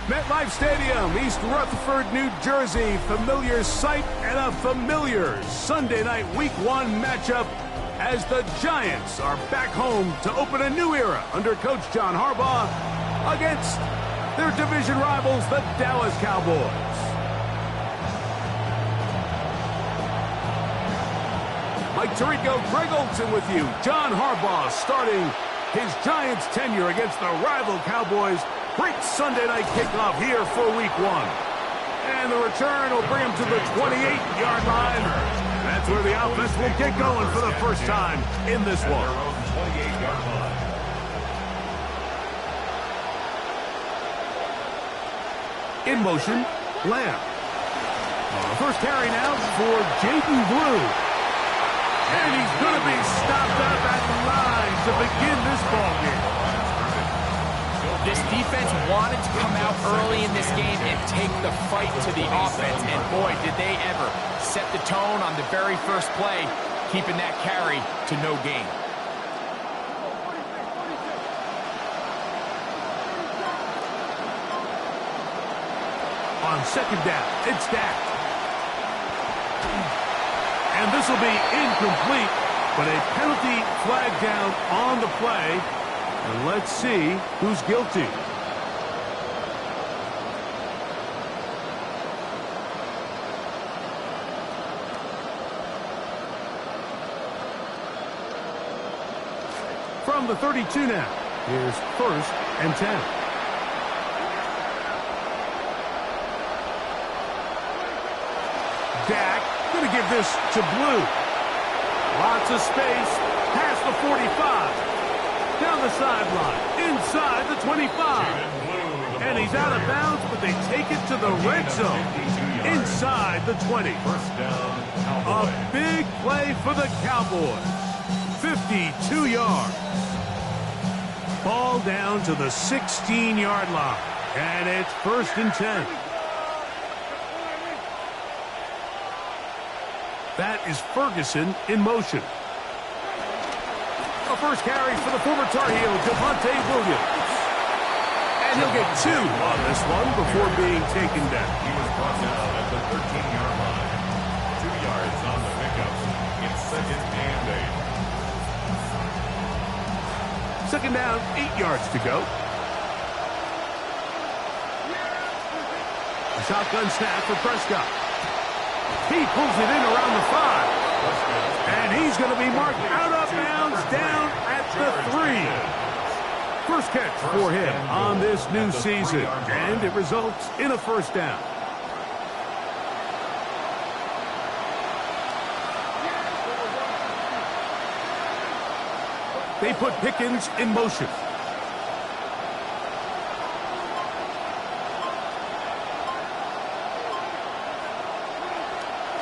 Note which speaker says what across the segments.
Speaker 1: MetLife Stadium, East Rutherford, New Jersey. Familiar sight and a familiar Sunday night Week 1 matchup as the Giants are back home to open a new era under Coach John Harbaugh against their division rivals, the Dallas Cowboys. Mike Tirico, Greg Olsen with you. John Harbaugh starting his Giants tenure against the rival Cowboys. Great Sunday night kickoff here for Week 1. And the return will bring him to the 28-yard line. That's where the offense will get going for the first time in this one. In motion, Lamb. First carry now for Jaden Blue. And he's going to be stopped up at the line to begin this ballgame.
Speaker 2: This defense wanted to come out early in this game and take the fight to the offense. And boy, did they ever set the tone on the very first play, keeping that carry to no gain.
Speaker 1: On second down, it's Dak. And this will be incomplete, but a penalty flag down on the play. And let's see who's guilty. From the 32 now, here's 1st and 10. Dak going to give this to Blue. Lots of space past the 45. Down the sideline, inside the 25. And he's out of bounds, but they take it to the red zone. Inside the 20. A big play for the Cowboys. 52 yards. Ball down to the 16-yard line. And it's 1st and 10. That is Ferguson in motion. A first carry for the former Tar Heel, Javonte Williams. And he'll get 2 on this one before being taken down.
Speaker 3: He was brought down at the 13-yard line. 2 yards on the pickup. It's 2nd and 8.
Speaker 1: Second down, 8 yards to go. A shotgun snap for Prescott. He pulls it in around the 5. And he's going to be marked out of bounds down at the 3. First catch for him on this new season. And it results in a first down. They put Pickens in motion.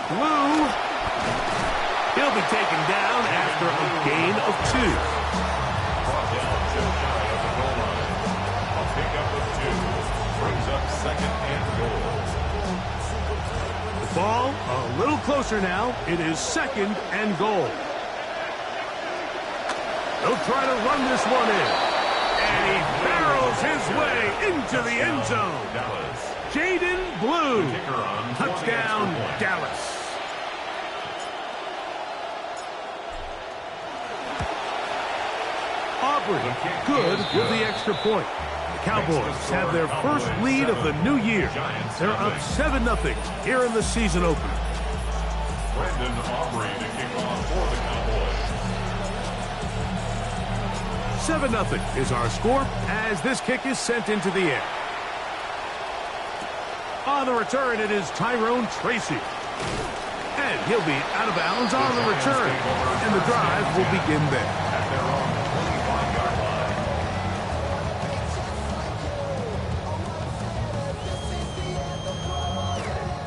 Speaker 1: Blue. He'll be taken down after a gain of 2.
Speaker 3: Brought down just shy of the goal line. A pickup of 2. Brings up 2nd and goal.
Speaker 1: The ball a little closer now. It is 2nd and goal. They'll try to run this one in. And he barrels his way into the end zone. Jaden Blue. Touchdown, Dallas. Aubrey, good with the extra point. The Cowboys have their first lead of the new year. They're up 7-0 here in the season opener.
Speaker 3: Brandon Aubrey to kick off for the Cowboys.
Speaker 1: 7-0 is our score as this kick is sent into the air. On the return, it is Tyrone Tracy. And he'll be out of bounds on the return. And the drive will begin there.
Speaker 3: At their own 25-yard line.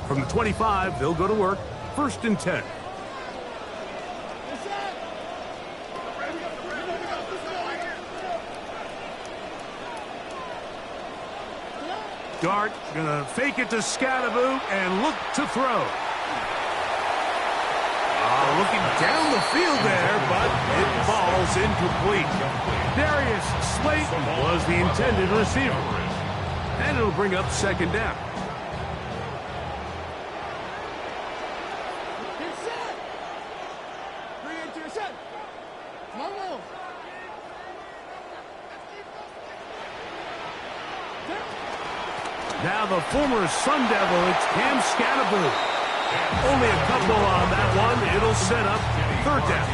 Speaker 1: From the 25, they'll go to work. 1st and 10. Dart gonna fake it to Scadaboo and look to throw. Looking down the field there, but it falls incomplete. Darius Slayton was the intended receiver. And it'll bring up second down. Now the former Sun Devil, it's Cam Scatterboo. Only a couple on that one. It'll set up third down.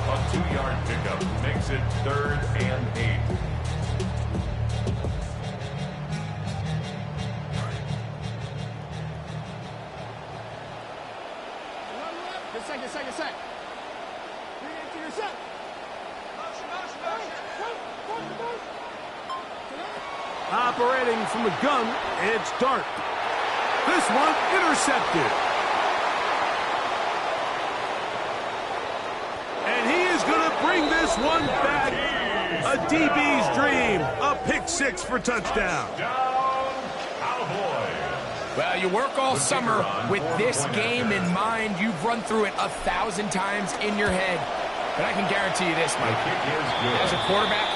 Speaker 3: A 2-yard pickup makes it 3rd and 8.
Speaker 4: Second.
Speaker 1: Operating from the gun, it's Dart. This one intercepted. And he is going to bring this one back. A DB's dream. A pick 6 for touchdown.
Speaker 2: Well, you work all summer with this game in mind. You've run through it 1,000 times in your head. But I can guarantee you this, Mike. As a quarterback,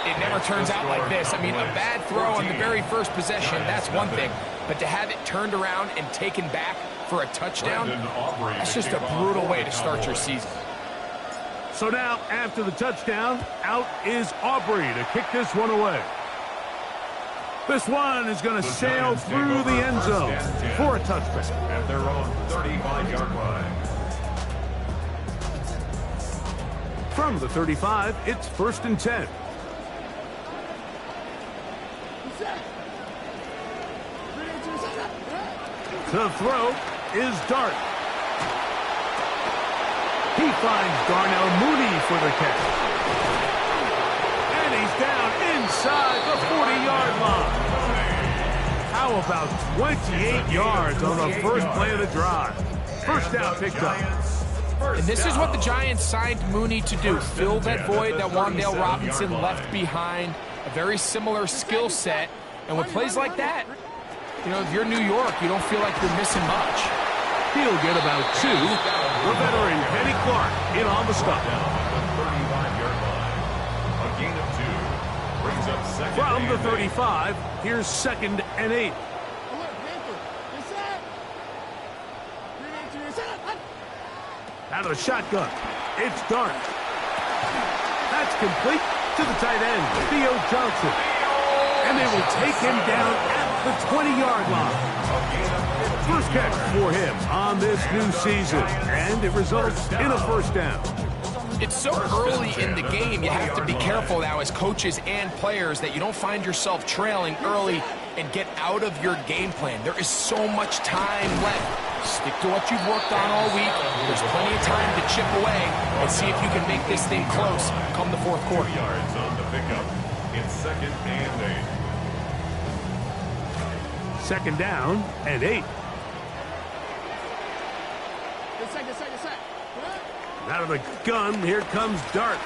Speaker 2: it never turns out like this. I mean, a bad throw on the very first possession, that's one thing. But to have it turned around and taken back for a touchdown, that's just a brutal way to start your season.
Speaker 1: So now, after the touchdown, out is Aubrey to kick this one away. This one is going to sail through the end zone for a touchdown.
Speaker 3: At their own 35-yard line.
Speaker 1: From the 35, it's 1st and 10. The throw is Dart. He finds Darnell Mooney for the catch. And he's down inside the 40-yard line. How about 28 yards on the first play of the drive? First down picked up.
Speaker 2: And this is what the Giants signed Mooney to do. Fill that void that Wan'Dale Robinson left behind. A very similar skill set. And with plays like that, you know, if you're New York, you don't feel like you're missing much.
Speaker 1: He'll get about 2. The veteran Kenny Clark in on the stop.
Speaker 3: A gain of 2 brings up second.
Speaker 1: From the 35, here's 2nd and 8. Out of the shotgun, it's Dart. That's complete to the tight end, Theo Johnson. And they will take him down at the 20-yard line. First catch for him on this new season, and it results in a first down.
Speaker 2: It's so early in the game, you have to be careful now as coaches and players that you don't find yourself trailing early and get out of your game plan. There is so much time left. Stick to what you've worked on all week. There's plenty of time to chip away and see if you can make this thing close come the fourth quarter.
Speaker 3: 3 yards on the pickup. It's 2nd and 8.
Speaker 1: 2nd down and 8. Out of the gun, here comes Dart.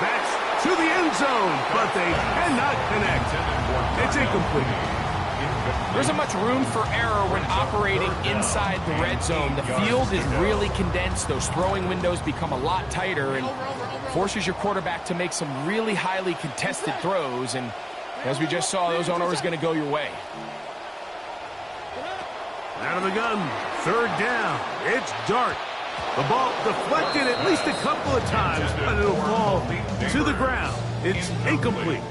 Speaker 1: That's to the end zone, but they cannot connect. It's incomplete.
Speaker 2: There isn't much room for error when operating inside the red zone. The field is really condensed. Those throwing windows become a lot tighter and forces your quarterback to make some really highly contested throws. And as we just saw, those aren't always going to go your way.
Speaker 1: Out of the gun, 3rd down. It's Dart. The ball deflected at least a couple of times, but it'll fall to the ground. It's incomplete.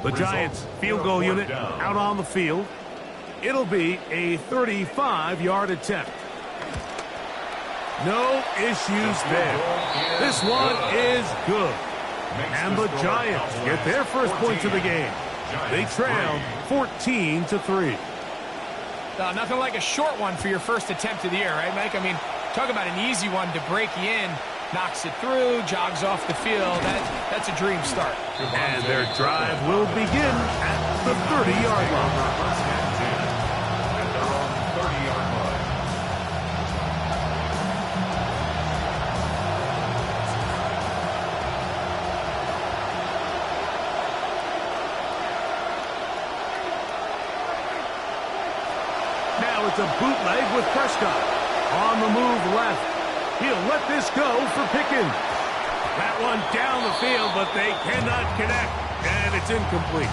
Speaker 1: The Giants field goal unit out on the field. It'll be a 35-yard attempt. No issues there. This one is good. And the Giants get their first points of the game. They trail 14-3.
Speaker 2: Nothing like a short one for your first attempt of the year, right, Mike? I mean, talk about an easy one to break you in. Knocks it through, jogs off the field. That's a dream start.
Speaker 1: And their drive will begin at the 30-yard line.
Speaker 3: At their own 30-yard line.
Speaker 1: Now it's a bootleg with Prescott. On the move left. He'll let this go for Pickens. That one down the field, but they cannot connect, and it's incomplete.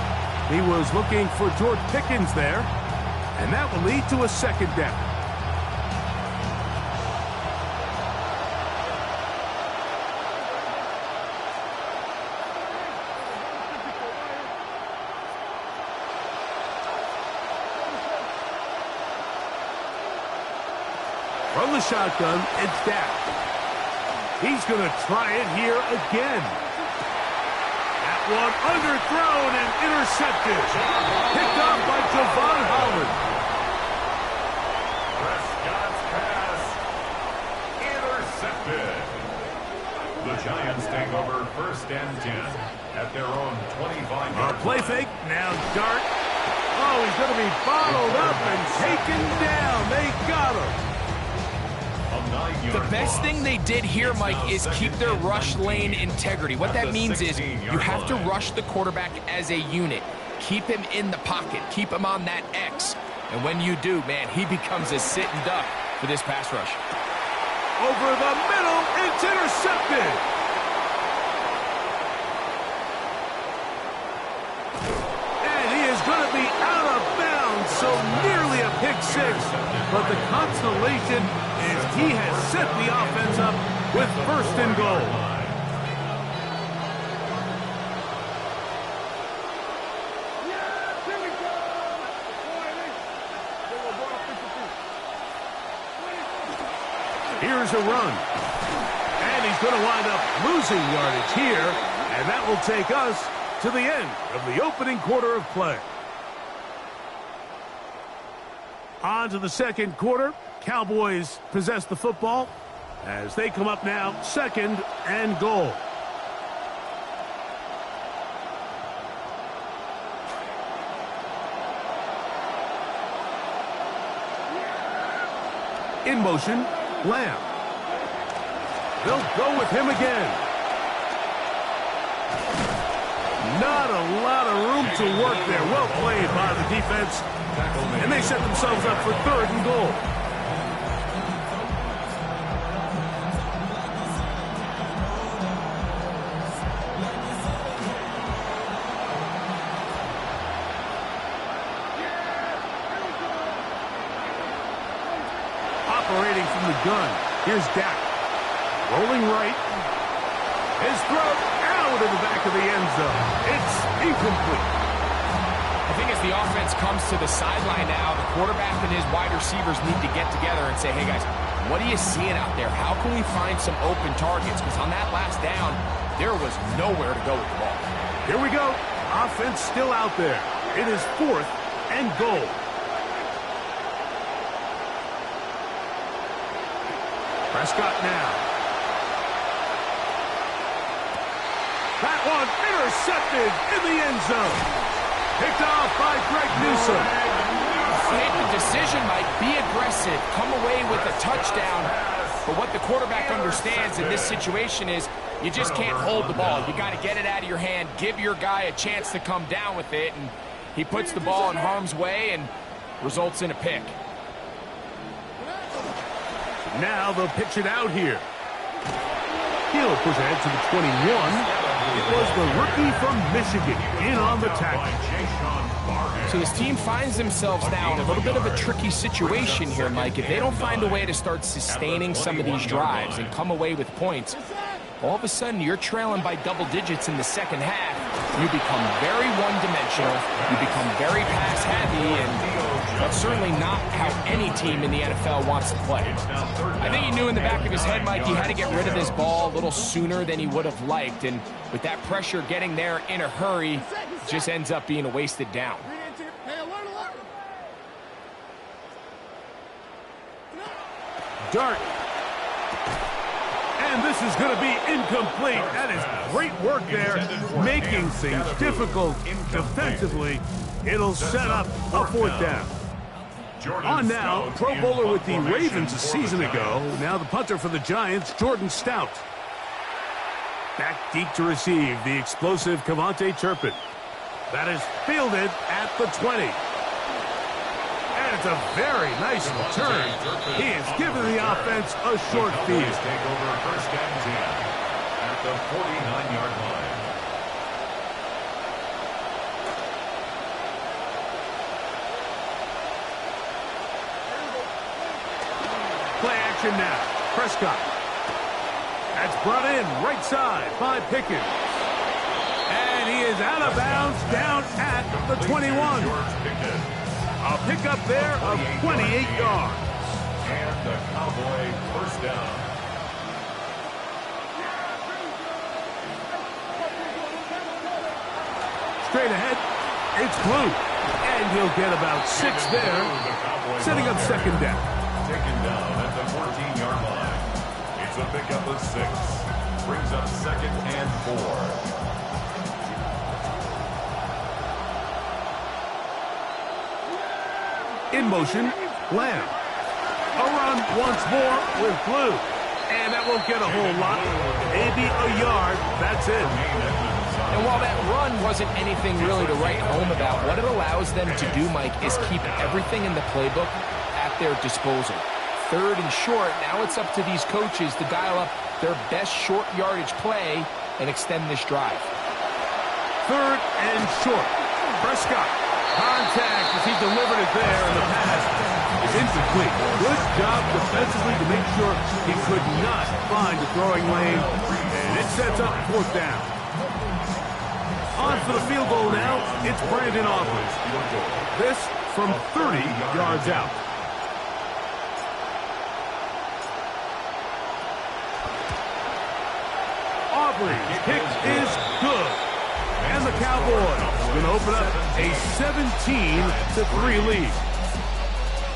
Speaker 1: He was looking for George Pickens there, and that will lead to a second down. From the shotgun, it's Dak. He's going to try it here again. That one underthrown and intercepted. Picked off by Javon Holland.
Speaker 3: Prescott's pass intercepted. The Giants take over 1st and 10 at their own 25-yard line.
Speaker 1: Play fake, now Dart. Oh, he's going to be bottled up and taken down. They got him.
Speaker 2: The best thing they did here, Mike, is keep their rush lane integrity. What that means is you have to rush the quarterback as a unit. Keep him in the pocket. Keep him on that X. And when you do, man, he becomes a sitting duck for this pass rush.
Speaker 1: Over the middle, it's intercepted. And he is going to be out of bounds, so nearly a pick six. But the consolation is he has set the offense up with 1st and goal. Here's a run. And he's going to wind up losing yardage here. And that will take us to the end of the opening quarter of play. On to the second quarter. Cowboys possess the football as they come up now 2nd and goal. In motion, Lamb. They'll go with him again. Not a lot of room to work there. Well played by the defense. And they set themselves up for 3rd and goal. Operating from the gun. Here's Dak. Rolling right. His throw out of the back of the end zone. It's incomplete.
Speaker 2: I think as the offense comes to the sideline now, the quarterback and his wide receivers need to get together and say, hey, guys, what are you seeing out there? How can we find some open targets? Because on that last down, there was nowhere to go with the ball.
Speaker 1: Here we go. Offense still out there. It is 4th and goal. Prescott now. That one intercepted in the end zone. Picked off by Greg Newsome.
Speaker 2: Make the decision, Mike. Be aggressive. Come away with a touchdown. But what the quarterback understands in this situation is you just can't hold the ball. You got to get it out of your hand. Give your guy a chance to come down with it. And he puts the ball in harm's way and results in a pick.
Speaker 1: Now they'll pitch it out here. He'll push ahead to the 21. It was the rookie from Michigan in on the tackle.
Speaker 2: So this team finds themselves now in a little bit of a tricky situation here, Mike. If they don't find a way to start sustaining some of these drives and come away with points, all of a sudden you're trailing by double digits in the second half. You become very one-dimensional. You become very pass-heavy, and that's certainly not how any team in the NFL wants to play. I think he knew in the back of his head, Mike, he had to get rid of this ball a little sooner than he would have liked, and with that pressure getting there in a hurry, it just ends up being a wasted down.
Speaker 1: Dart. And this is going to be incomplete. That is great work there, making things difficult defensively. It'll set up a 4th down. On now, Pro Bowler with the Ravens a season ago. Now the punter for the Giants, Jordan Stout. Back deep to receive the explosive Kevontae Turpin. That is fielded at the 20. And it's a very nice return. He has given the offense a short field.
Speaker 3: Take over 1st and 10 at at the 49-yard line.
Speaker 1: Play action now. Prescott. That's brought in right side by Pickens. And he is out of bounds down at the 21. A pickup there of 28 yards.
Speaker 3: And the Cowboy first down.
Speaker 1: Straight ahead, it's Blue. And he'll get about 6 there, setting up second down.
Speaker 3: Taken down at the 14-yard line. It's a pickup of 6. Brings up second and 4.
Speaker 1: In motion, Lamb. A run once more with Blue. And that won't get a whole lot. Maybe a yard. That's it.
Speaker 2: And while that run wasn't anything really to write home about, what it allows them to do, Mike, is keep everything in the playbook at their disposal. Third and short, now it's up to these coaches to dial up their best short yardage play and extend this drive.
Speaker 1: Third and short. Prescott. Contact as he delivered it there, and the pass is incomplete. Good job defensively to make sure he could not find the throwing lane, and it sets up fourth down. On for the field goal now, it's Brandon Aubrey. This from 30 yards out. Aubrey's kick is good. And the Cowboys going to open up a 17-3 lead.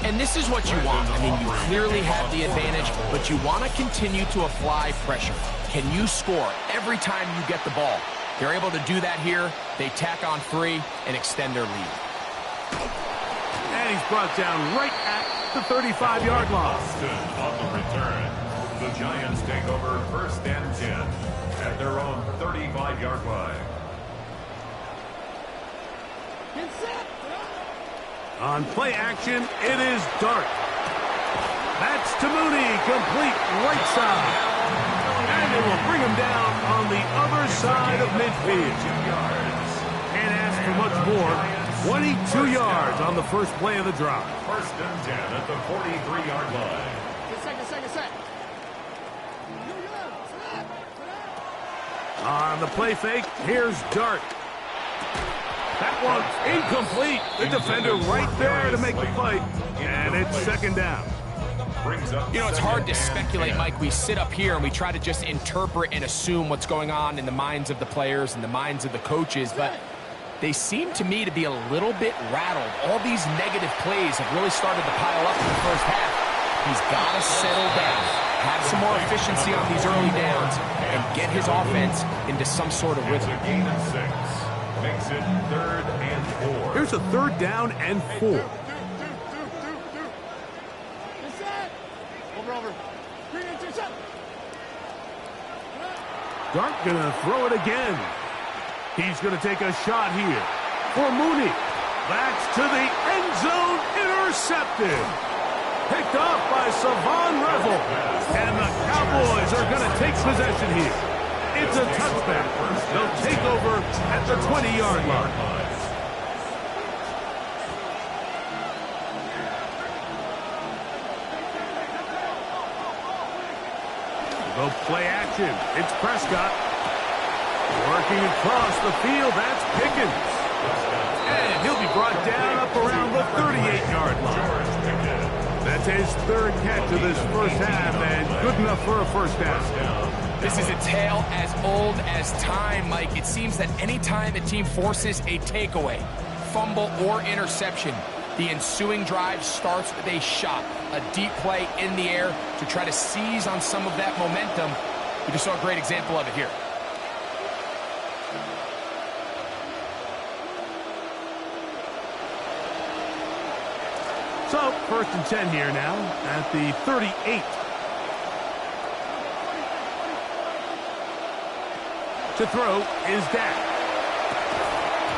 Speaker 2: And this is what you want. I mean, you clearly have the advantage, but you want to continue to apply pressure. Can you score every time you get the ball? They're able to do that here. They tack on 3 and extend their lead.
Speaker 1: And he's brought down right at the 35-yard line.
Speaker 3: On the return, the Giants take over first and 10 at their own 35-yard line.
Speaker 1: On play action, it is Dart. That's to Mooney, complete right side. And they will bring him down on the other side of midfield. Can't ask for much more. 22 yards on the first play of the drive.
Speaker 3: First and 10 at the 43-yard line.
Speaker 1: On the play fake, here's Dart. That one's incomplete. The defender right there to make the fight. And it's second down.
Speaker 2: You know, it's hard to speculate, Mike. We sit up here and we try to just interpret and assume what's going on in the minds of the players and the minds of the coaches, but they seem to me to be a little bit rattled. All these negative plays have really started to pile up in the first half. He's got to settle down, have some more efficiency on these early downs, and get his offense into some sort of rhythm.
Speaker 3: It's a gain of 6. Makes it third and 4.
Speaker 1: Here's a third down and 4. Dart gonna throw it again. He's gonna take a shot here for Mooney. That's to the end zone, intercepted. Picked off by Savon Revel. And the Cowboys are gonna take possession here. It's a touchback. They'll take over at the 20-yard line. The play action. It's Prescott. Working across the field. That's Pickens. And he'll be brought down up around the 38-yard line. That's his third catch of this first half, and good enough for a first down.
Speaker 2: This is a tale as old as time, Mike. It seems that any time a team forces a takeaway, fumble, or interception, the ensuing drive starts with a shot, a deep play in the air to try to seize on some of that momentum. We just saw a great example of it here.
Speaker 1: So, first and 10 here now at the 38. To throw is Dak.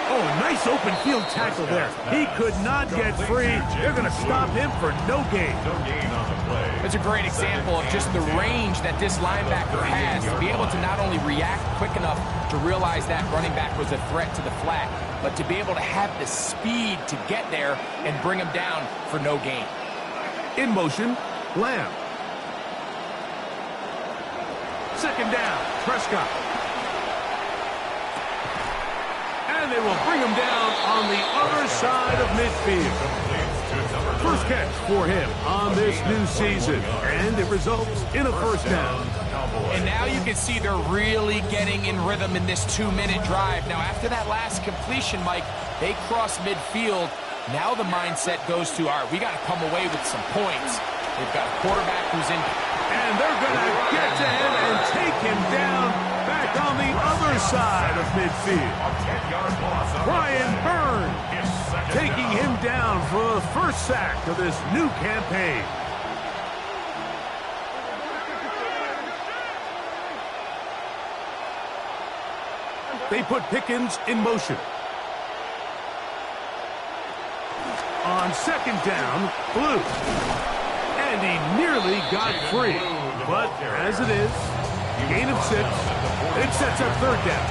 Speaker 1: Oh, nice open field tackle there. He could not get free. They're going to stop him for no gain.
Speaker 3: No gain on the play.
Speaker 2: It's a great example of just the range that this linebacker has to be able to not only react quick enough to realize that running back was a threat to the flat, but to be able to have the speed to get there and bring him down for no gain.
Speaker 1: In motion, Lamb. Second down, Prescott. And they will bring him down on the other side of midfield. First catch for him on this new season, and it results in a first down.
Speaker 2: And now you can see they're really getting in rhythm in this 2-minute drive. Now, after that last completion, Mike, they cross midfield. Now the mindset goes to, all right, we got to come away with some points. They've got a quarterback who's in.
Speaker 1: And they're going to get to him and take him down back on the other side of midfield. Brian Byrne taking him down for the first sack of this new campaign. They put Pickens in motion. On second down, Blue. And he nearly got free. But as it is, gain of 6. It sets up third down.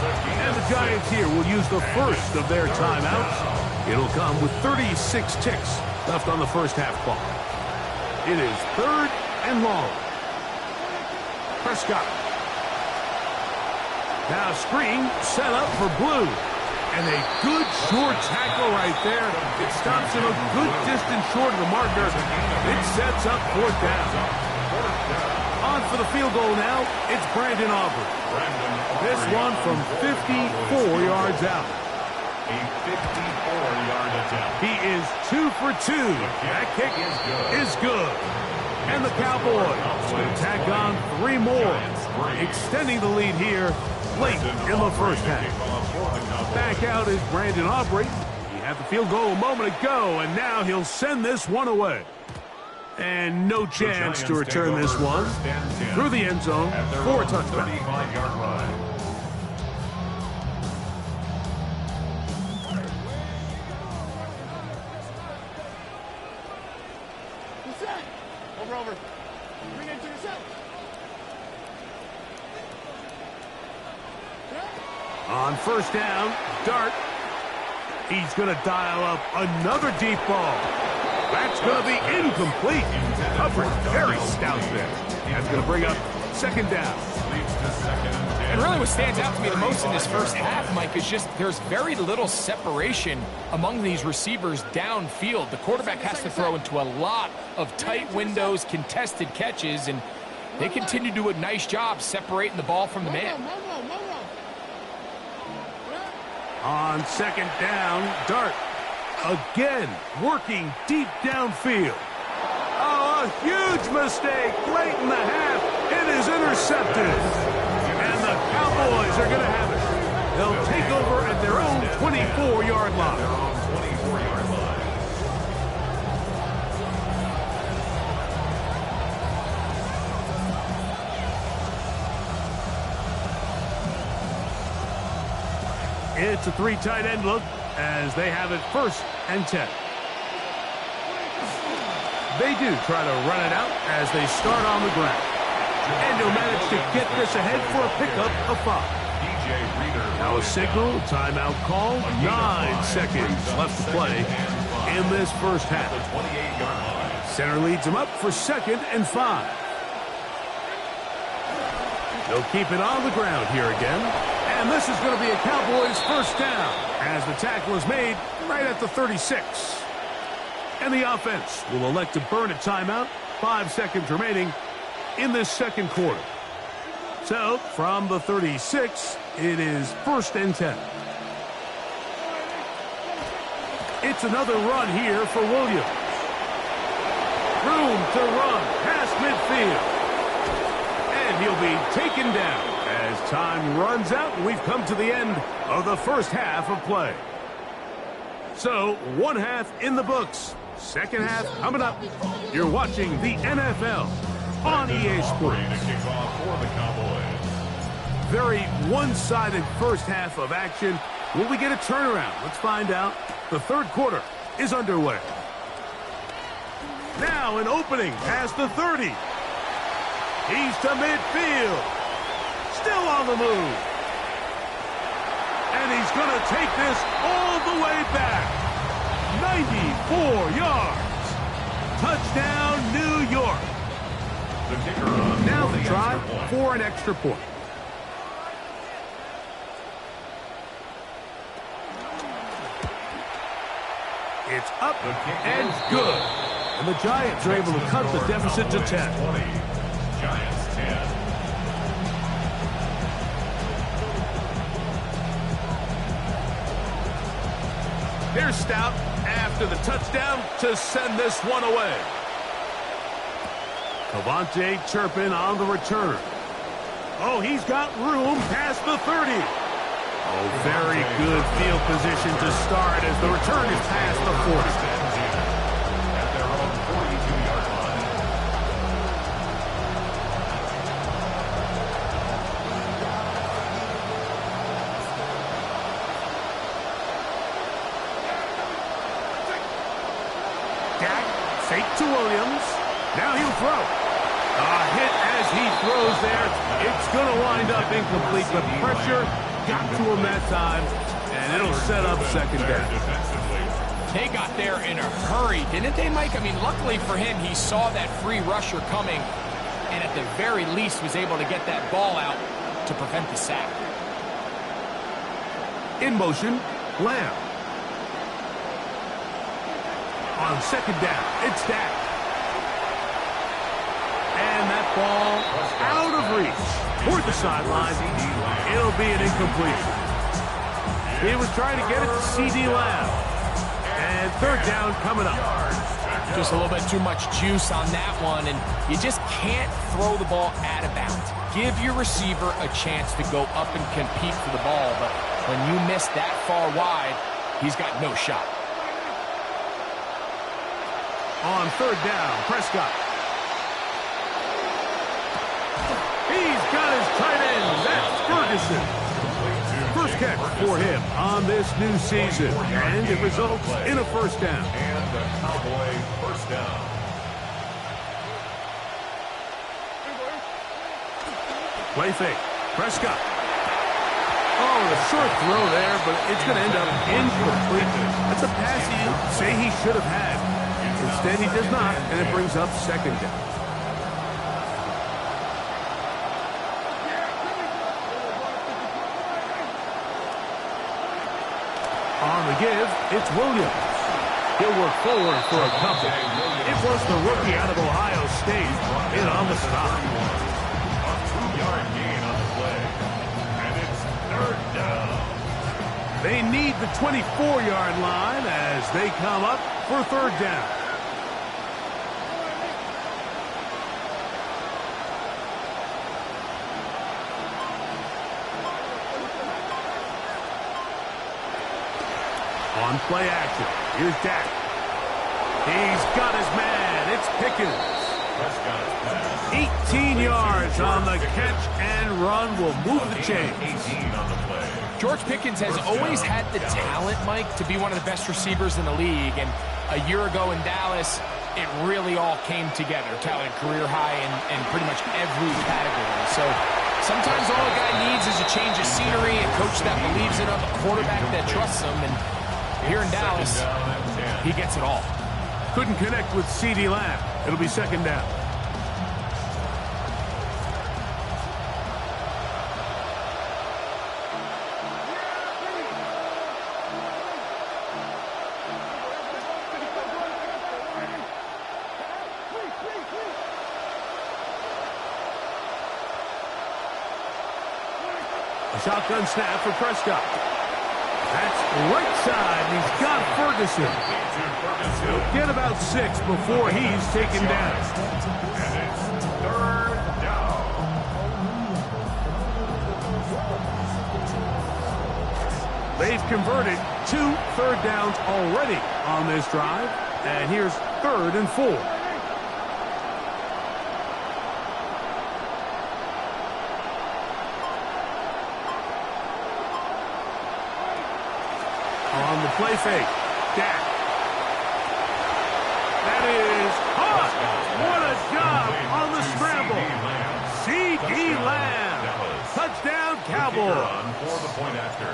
Speaker 1: And the Giants here will use the first of their timeouts. It'll come with 36 ticks left on the first half clock. It is third and long. Prescott. Now screen set up for Blue. And a good short tackle right there. It stops him a good distance short of the marker. It sets up fourth down. On for the field goal now, it's Brandon Aubrey. This one from 54 yards out.
Speaker 3: A 54-yard attempt.
Speaker 1: He is 2 for 2. That kick is good. And the Cowboys will tack on 3 more, extending the lead here late in the first half. Back out is Brandon Aubrey. He had the field goal a moment ago, and now he'll send this one away. And no chance to return this one through the end zone for a touchdown.
Speaker 3: 35-yard line.
Speaker 4: Over. Bring it to yourself.
Speaker 1: On first down, Dart. He's going to dial up another deep ball. That's going to be incomplete. Coverage very stout there. That's going to bring up second down.
Speaker 2: And really what stands out to me the most in this first half, Mike, is just there's very little separation among these receivers downfield. The quarterback has to throw into a lot of tight windows, contested catches, and they continue to do a nice job separating the ball from the man.
Speaker 1: On second down, Dart. Again, working deep downfield. Oh, a huge mistake late in the half. It is intercepted. And the Cowboys are going to have it. They'll take over at their own 24-yard line. It's a 3 tight end look as they have it first and 10. They do try to run it out as they start on the ground. And he'll manage to get this ahead for a pickup of 5. Now a signal, timeout call, 9 seconds left to play in this first half. Center leads him up for second and 5. They'll keep it on the ground here again. And this is going to be a Cowboys first down as the tackle is made right at the 36. And the offense will elect to burn a timeout. 5 seconds remaining in this second quarter. So from the 36, it is first and 10. It's another run here for Williams. Room to run past midfield. And he'll be taken down. As time runs out, we've come to the end of the first half of play. So, one half in the books. Second half coming up. You're watching the NFL on EA Sports. Very one-sided first half of action. Will we get a turnaround? Let's find out. The third quarter is underway. Now an opening past the 30. He's to midfield. Still on the move. And he's going to take this all the way back. 94 yards. Touchdown, New York.
Speaker 3: The kicker on
Speaker 1: Now
Speaker 3: for
Speaker 1: the
Speaker 3: the
Speaker 1: try
Speaker 3: extra point.
Speaker 1: for an extra point. It's up
Speaker 3: The kick
Speaker 1: and
Speaker 3: is
Speaker 1: good. And the Giants are able to cut the deficit to 10.
Speaker 3: 20. Giants 10.
Speaker 1: Here's Stout after the touchdown to send this one away. Cavante Turpin on the return. Oh, he's got room past the 30. Oh, very good field position to start as the return is past the 40.
Speaker 3: At their own 42-yard line.
Speaker 1: Dak, fake to Williams. Now he'll throw. A hit as he throws there. It's going to wind up incomplete. The pressure got to him that time, and it'll set up second down.
Speaker 2: They got there in a hurry, didn't they, Mike? I mean, luckily for him, he saw that free rusher coming, and at the very least was able to get that ball out to prevent the sack.
Speaker 1: In motion, Lamb. On second down, it's Dak. And that ball out of reach. Toward the sideline, it'll be an incompletion. He was trying to get it to C.D. Lamb. And third down coming up.
Speaker 2: Just a little bit too much juice on that one, and you just can't throw the ball out of bounds. Give your receiver a chance to go up and compete for the ball, but when you miss that far wide, he's got no shot.
Speaker 1: On third down, Prescott. He's got his tight end. That's Ferguson. First catch for him on this new season, and it results in a first down.
Speaker 3: And the Cowboy first down.
Speaker 1: Play fake. Prescott. Oh, a short throw there, but it's going to end up incomplete. That's a pass you say he should have had. Instead, he does not, and it brings up second down. On the give, it's Williams. He'll work forward for a couple. It was the rookie out of Ohio State in on the stop.
Speaker 3: A 2-yard gain on the play. And it's third down.
Speaker 1: They need the 24-yard line as they come up for third down. On play action, here's Dak. He's got his man. It's Pickens. 18 yards on the catch and run will move the chains.
Speaker 3: 18 on the play.
Speaker 2: George Pickens has always had the talent, Mike, to be one of the best receivers in the league. And a year ago in Dallas, it really all came together. Talent career high in pretty much every category. So sometimes all a guy needs is a change of scenery, a coach that believes in him, a quarterback that trusts him. And here in Dallas, he gets it all.
Speaker 1: Couldn't connect with C.D. Lamb. It'll be second down. A shotgun snap for Prescott. That's right side, and he's got Ferguson. He'll get about 6 before he's taken down.
Speaker 3: And it's third down.
Speaker 1: They've converted 2 third downs already on this drive, and here's 3rd and 4. play fake. Dak. That is caught. What a job on the scramble. C.D. Lamb. Touchdown, Cowboys.
Speaker 3: For the point after.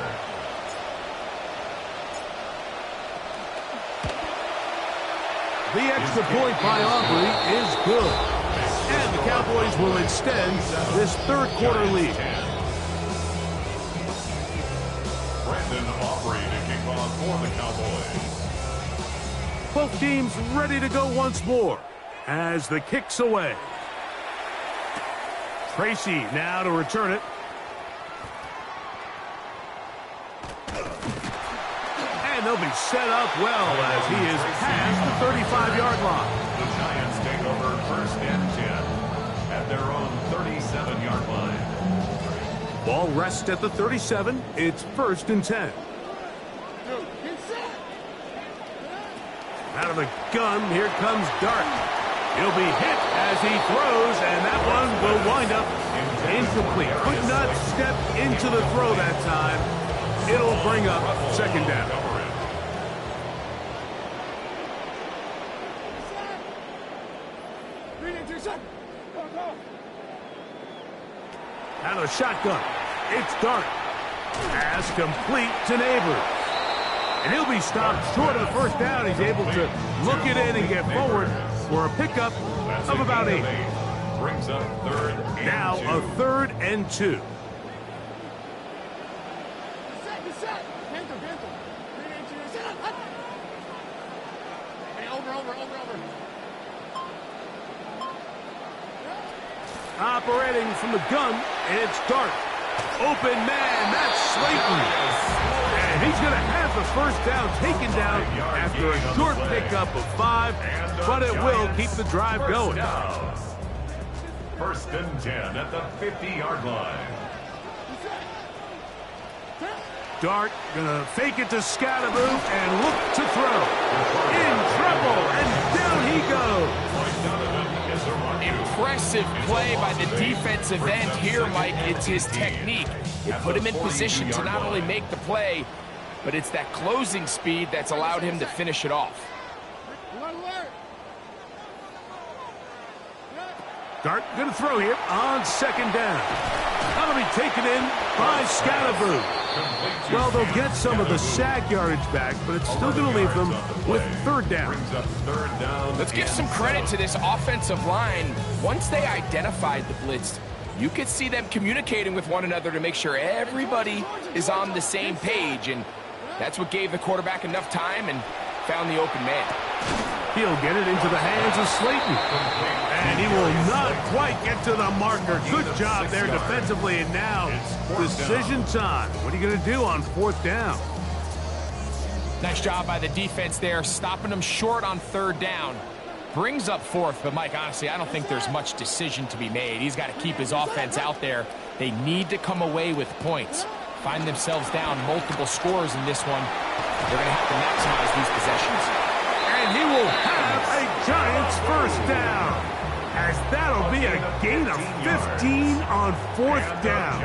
Speaker 1: The extra point by Aubrey is good. And the Cowboys will extend this third quarter lead.
Speaker 3: Brandon Aubrey to kick off for the Cowboys.
Speaker 1: Both teams ready to go once more as the kick's away. Tracy now to return it. And they'll be set up well as he is past the 35-yard line.
Speaker 3: The Giants take over 1st and 10 at their own 37-yard line.
Speaker 1: Ball rests at the 37. It's 1st and 10. Out of the gun, here comes Dart. He'll be hit as he throws, and that one will wind up incomplete. Could not step into the throw that time. It'll bring up 2nd down. Out of the shotgun, it's Dart. Pass complete to Neighbors. And he'll be stopped short of the 1st down. He's able to look it in and get forward for a pickup of about 8.
Speaker 3: Brings up 3rd and
Speaker 1: Now
Speaker 3: 2.
Speaker 1: a 3rd and 2. Operating from the gun, it's Dart. Open man, that's Slayton. And he's going to have the 1st down taken down after a short pickup of 5, but it will keep the drive going.
Speaker 3: 1st and 10 at the 50-yard line.
Speaker 1: Dart going to fake it to Scatterboo and look to throw. In trouble, and down he goes.
Speaker 2: Impressive play by the defensive end here, Mike. It's his technique. It put him in position to not only make the play, but it's that closing speed that's allowed him to finish it off.
Speaker 1: Dart going to throw here on 2nd down. That'll be taken in by Scatterboo. Well, they'll get some of the sack yardage back, but it's still going to leave them with 3rd down.
Speaker 2: Let's give some credit to this offensive line. Once they identified the blitz, you could see them communicating with one another to make sure everybody is on the same page, and that's what gave the quarterback enough time and found the open man.
Speaker 1: He'll get it into the hands of Slayton. And he will not quite get to the marker. Good job there defensively, and now decision time. What are you going to do on 4th down?
Speaker 2: Nice job by the defense there, stopping them short on 3rd down. Brings up 4th, but Mike, honestly, I don't think there's much decision to be made. He's got to keep his offense out there. They need to come away with points. Find themselves down multiple scores in this one. They're going to have to maximize these possessions.
Speaker 1: And he will have a Giants 1st down, as that'll be a gain of 15 on 4th down.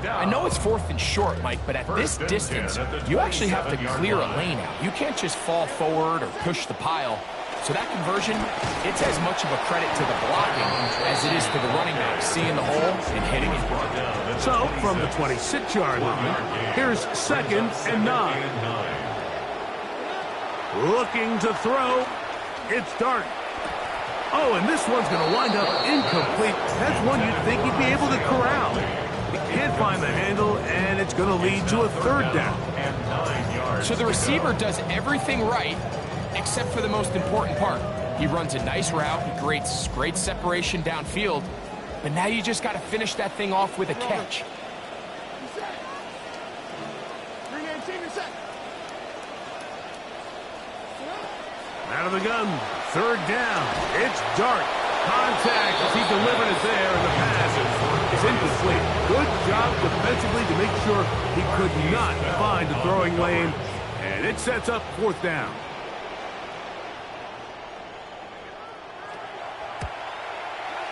Speaker 2: I know it's 4th and short, Mike, but at this distance, you actually have to clear a lane out. You can't just fall forward or push the pile. So that conversion, it's as much of a credit to the blocking as it is to the running back seeing the hole and hitting it.
Speaker 1: So from the 26-yard line, here's 2nd and 9. Looking to throw, it's Dart. Oh, and this one's going to wind up incomplete. That's one you'd think he'd be able to corral. He can't find the handle, and it's going to lead to a 3rd down.
Speaker 2: So the receiver does everything right, except for the most important part. He runs a nice route, he creates great separation downfield, but now you just got to finish that thing off with a catch.
Speaker 1: Out of the gun, 3rd down. It's Dart. Contact as he delivered it there, and the pass is incomplete. Good job defensively to make sure he could not find the throwing lane, and it sets up 4th down.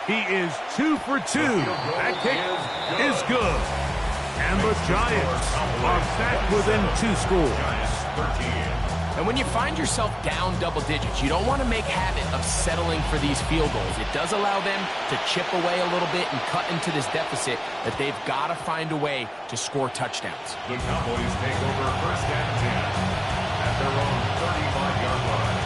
Speaker 1: He is 2 for 2. That kick is good. And the Giants are back within 2 scores.
Speaker 3: Giants 13.
Speaker 2: And when you find yourself down double digits, you don't want to make habit of settling for these field goals. It does allow them to chip away a little bit and cut into this deficit that they've got to find a way to score touchdowns.
Speaker 3: The Cowboys take over first and 10 at their own 35-yard line.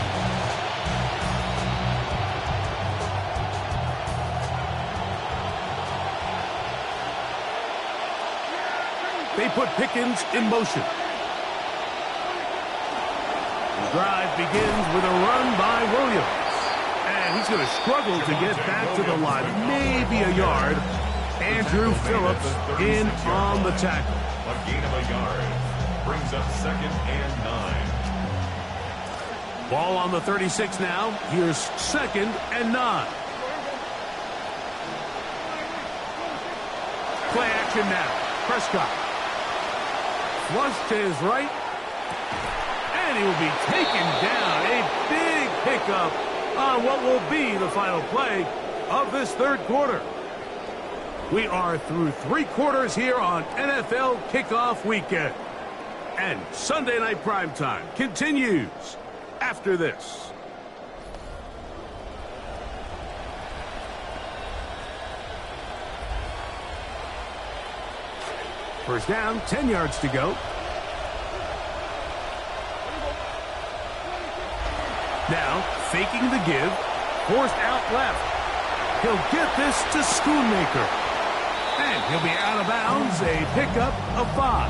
Speaker 1: They put Pickens in motion. The drive begins with a run by Williams. And he's going to struggle to get back to the line. Maybe a yard. Andrew Phillips in on the tackle.
Speaker 3: A gain of a yard. Brings up second and 9.
Speaker 1: Ball on the 36 now. Here's second and 9. Play action now. Prescott. Flush to his right. And he will be taken down. A big pickup on what will be the final play of this third quarter. We are through 3 quarters here on NFL Kickoff Weekend. And Sunday Night Primetime continues after this. First down, 10 yards to go. Now, faking the give, forced out left. He'll get this to Schoonmaker. And he'll be out of bounds, a pickup of 5.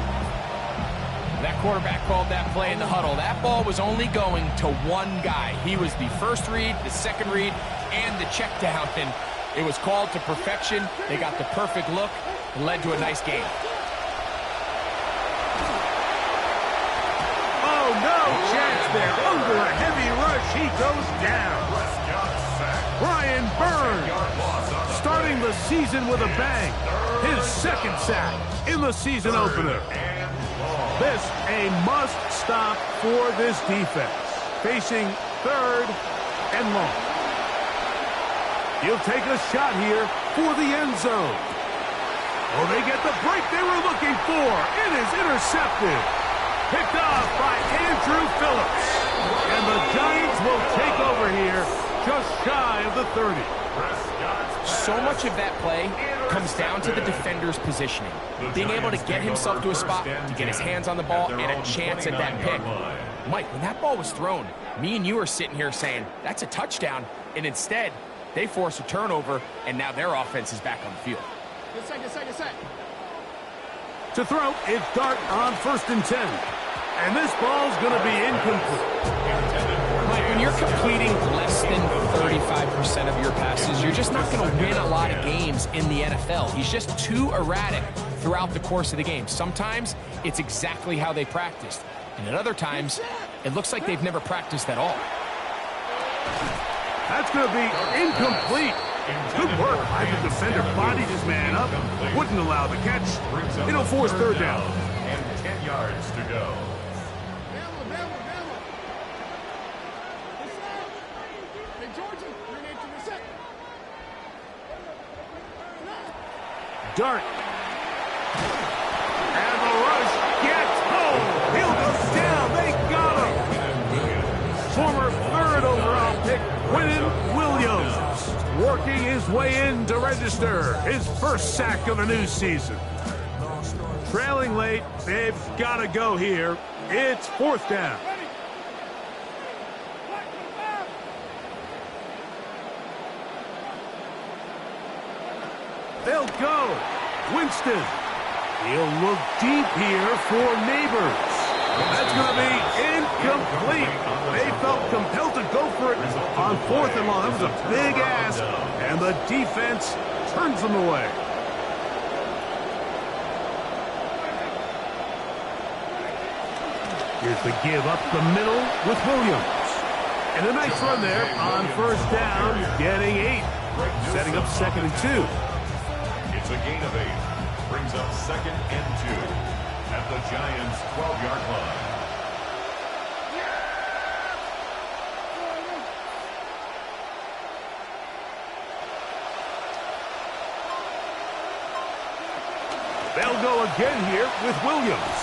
Speaker 2: That quarterback called that play in the huddle. That ball was only going to one guy. He was the first read, the second read, and the check down. And it was called to perfection. They got the perfect look and led to a nice game.
Speaker 1: Oh, no chance there. Under a heavy rush, he goes down. Brian Burns starting the season with a bang. His second sack in the season opener. This a must-stop for this defense. Facing third and long. He'll take a shot here for the end zone. Oh, they get the break they were looking for. It is intercepted. Picked off by Andrew Phillips. And the Giants will take over here just shy of the 30.
Speaker 2: So much of that play comes down to the defender's positioning. Being able to get himself to a spot, to get his hands on the ball, and a chance at that pick. Mike, when that ball was thrown, me and you are sitting here saying, that's a touchdown. And instead, they force a turnover, and now their offense is back on the field.
Speaker 4: Good set.
Speaker 1: To throw, it's Dart on first and 10. And this ball's going to be incomplete.
Speaker 2: Mike, when you're completing less than 35% of your passes, you're just not going to win a lot of games in the NFL. He's just too erratic throughout the course of the game. Sometimes it's exactly how they practiced. And at other times, it looks like they've never practiced at all.
Speaker 1: That's going to be incomplete. Good work by the defender. Bodied his man up. Wouldn't allow the catch. It'll force third down.
Speaker 3: And 10 yards to go.
Speaker 4: Hey, Georgie, you're in to the set.
Speaker 1: Dart. And the rush gets home. He'll go down. They got him. Former third overall pick, Quinnen Williams, working his way in to register his first sack of the new season. Trailing late, they've got to go here. It's fourth down. They'll go. Winston. He'll look deep here for Neighbors. That's going to be incomplete. They felt compelled to go for it on fourth and long. That was a big ask, and the defense turns them away. Here's the give up the middle with Williams. And a nice run there on first down, getting 8. Setting up second and 2.
Speaker 3: It's a gain of 8. Brings up second and 2 at the Giants' 12-yard line.
Speaker 1: They'll go again here with Williams.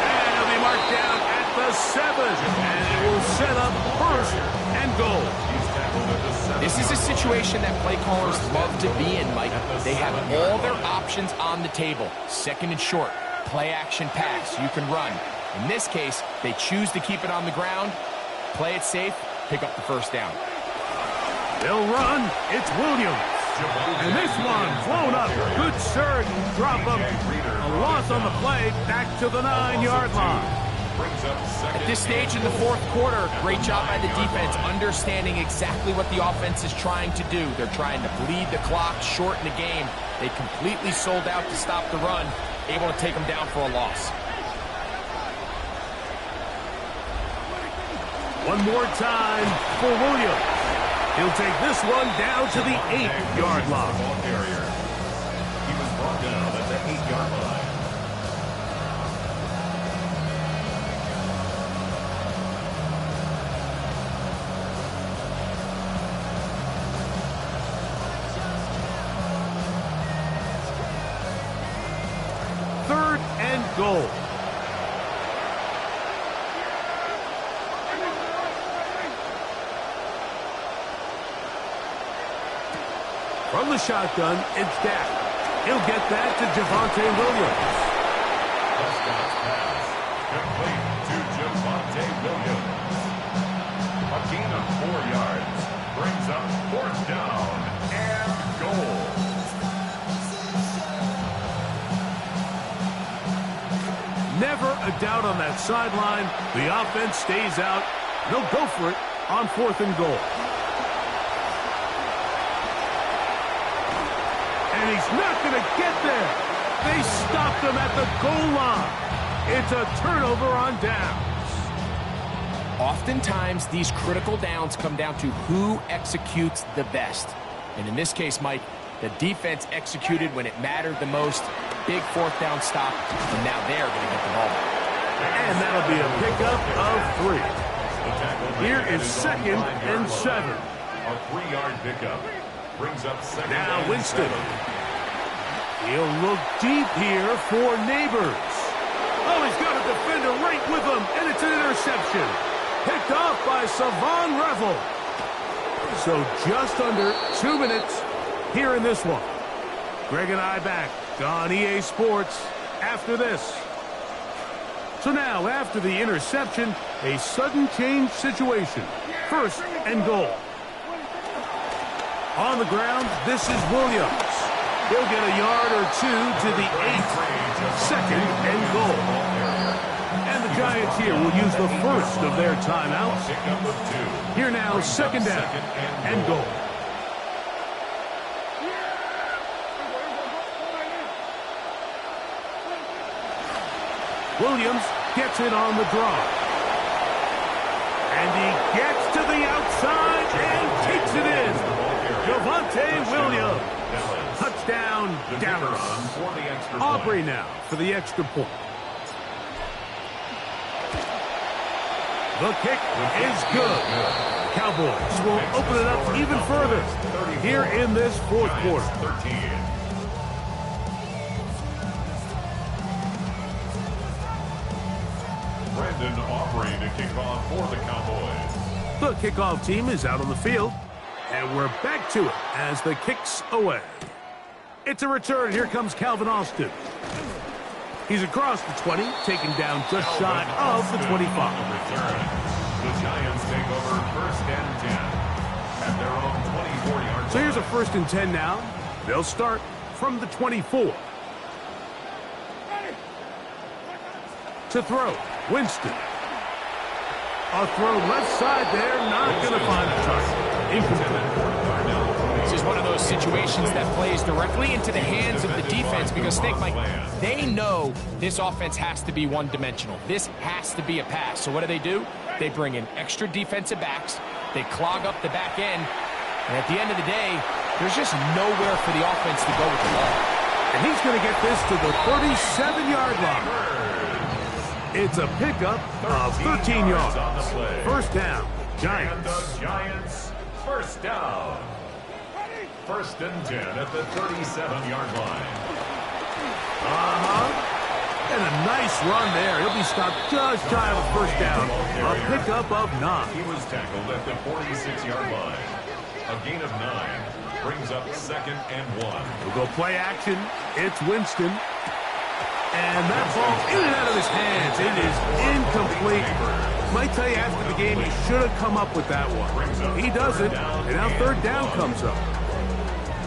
Speaker 1: And he'll be marked down at the 7. And it will set up first and goal.
Speaker 2: This is a situation that play callers love to be in, Mike. They have all their options on the table. Second and short, play action pass, you can run. In this case, they choose to keep it on the ground, play it safe, pick up the first down.
Speaker 1: They'll run. It's Williams. And this one flown up. Good surge. Drop him. A loss on the play. Back to the 9-yard line.
Speaker 2: At this stage in the fourth quarter, great job by the defense understanding exactly what the offense is trying to do. They're trying to bleed the clock, shorten the game. They completely sold out to stop the run, able to take them down for a loss.
Speaker 1: One more time for Williams. He'll take this one down to the 8-yard line.
Speaker 3: He was brought down at the 8-yard line.
Speaker 1: Third and goal. From the shotgun, it's Dak. He'll get that to Javonte Williams.
Speaker 3: Prescott's pass complete to Javonte Williams. A gain of 4 yards brings up fourth down and goal.
Speaker 1: Never a doubt on that sideline. The offense stays out. They'll go for it on fourth and goal. And he's not going to get there. They stopped him at the goal line. It's a turnover on downs.
Speaker 2: Oftentimes, these critical downs come down to who executes the best. And in this case, Mike, the defense executed when it mattered the most. Big fourth down stop, and now they're going to get the ball back.
Speaker 1: And that'll be a pickup of 3. Here is second and 7.
Speaker 3: A 3-yard pickup brings up second.
Speaker 1: Now Winston. He'll look deep here for Neighbors. Oh, he's got a defender right with him, and it's an interception. Picked off by Savon Revel. So just under 2 minutes here in this one. Greg and I back on EA Sports after this. So now, after the interception, a sudden change situation. First and goal. On the ground, this is Williams. He'll get a yard or 2 to the 8. Second and goal. And the Giants here will use the first of their timeouts. Here now, second down and goal. Williams gets it on the draw. And he gets to the outside and takes it in. Javonte Williams. Touchdown, Dallas. Aubrey now for the extra point. The kick is good. Cowboys will open it up even further here in this fourth quarter.
Speaker 3: Brandon Aubrey to kick off for the Cowboys.
Speaker 1: The kickoff team is out on the field, and we're back to it as the kick's away. It's a return. Here comes Calvin Austin. He's across the 20, taken down just shy of the 25.
Speaker 3: The Giants take over first and 10 at their own 24-yard.
Speaker 1: So here's a first and 10 now. They'll start from the 24. To throw, Winston. A throw left side there, not going to find a target. Incomplete.
Speaker 2: This is one of those situations that plays directly into the hands of the defense because, think, Mike, they know this offense has to be one-dimensional. This has to be a pass. So what do? They bring in extra defensive backs. They clog up the back end. And at the end of the day, there's just nowhere for the offense to go with the ball.
Speaker 1: And he's going to get this to the 37-yard line. It's a pickup of 13 yards. First down, Giants.
Speaker 3: And the Giants, first down. First and 10 at the 37-yard line.
Speaker 1: And a nice run there. He'll be stopped just shy of a first down. A pickup of 9.
Speaker 3: He was tackled at the 46-yard line. A gain of 9 brings up 2nd and 1.
Speaker 1: We'll go play action. It's Winston. And that ball in and out of his hands. It is incomplete. Might tell you after the game he should have come up with that one. He doesn't, and now 3rd down comes up.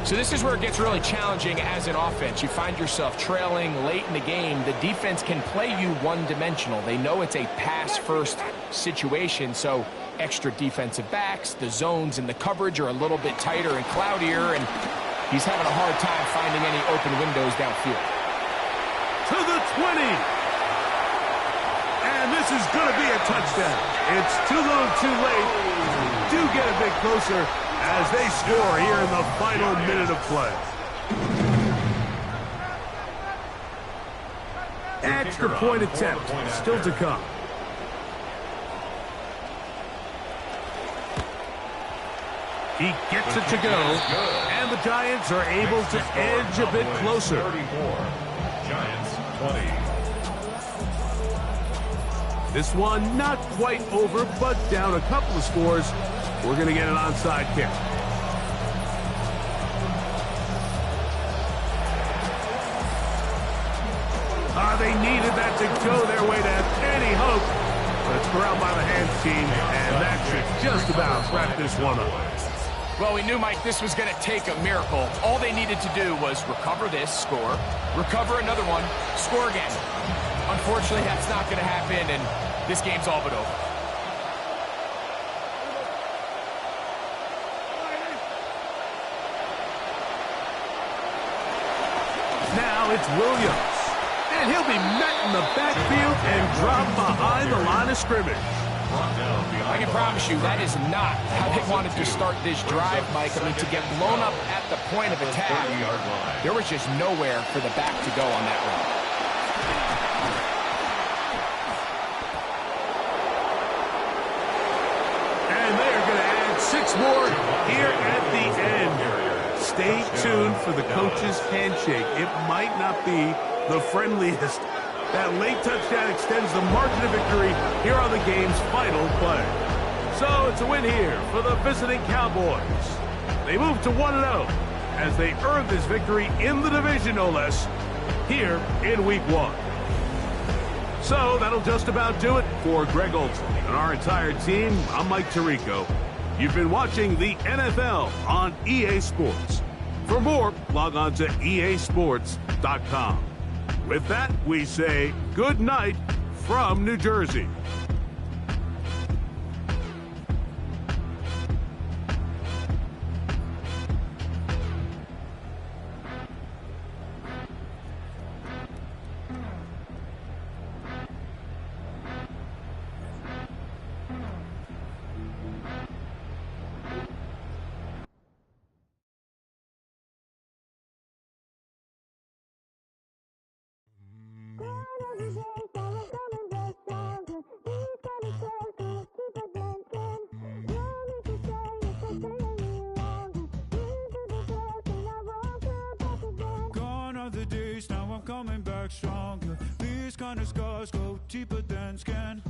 Speaker 2: So this is where it gets really challenging as an offense. You find yourself trailing late in the game. The defense can play you one-dimensional. They know it's a pass-first situation, so extra defensive backs, the zones and the coverage are a little bit tighter and cloudier, and he's having a hard time finding any open windows downfield.
Speaker 1: To the 20. And this is going to be a touchdown. It's too little too late. Do get a bit closer as they score here in the final minute of play. Extra point attempt still to come. He gets it to go, and the Giants are able to edge a bit closer.
Speaker 3: 34. Giants 20.
Speaker 1: This one not quite over, but down a couple of scores. We're going to get an onside kick. They needed that to go their way to have any hope. But it's corralled by the hands team, and that should just about wrap this one up.
Speaker 2: Well, we knew, Mike, this was going to take a miracle. All they needed to do was recover this, score, recover another one, score again. Unfortunately, that's not going to happen, and this game's all but over.
Speaker 1: Now it's Williams. And he'll be met in the backfield and dropped behind the line of scrimmage.
Speaker 2: I can promise you that is not how they wanted to start this drive, Mike. I mean, to get blown up at the point of attack, there was just nowhere for the back to go on that run.
Speaker 1: And they are going to add 6 more here at the end. Stay tuned for the coach's handshake. It might not be the friendliest. That late touchdown extends the margin of victory here on the game's final play. So it's a win here for the visiting Cowboys. They move to 1-0 as they earn this victory in the division, no less, here in Week 1. So that'll just about do it for Greg Olson and our entire team. I'm Mike Tirico. You've been watching the NFL on EA Sports. For more, log on to easports.com. With that, we say good night from New Jersey.
Speaker 5: Now I'm coming back stronger. These kind of scars go deeper than skin.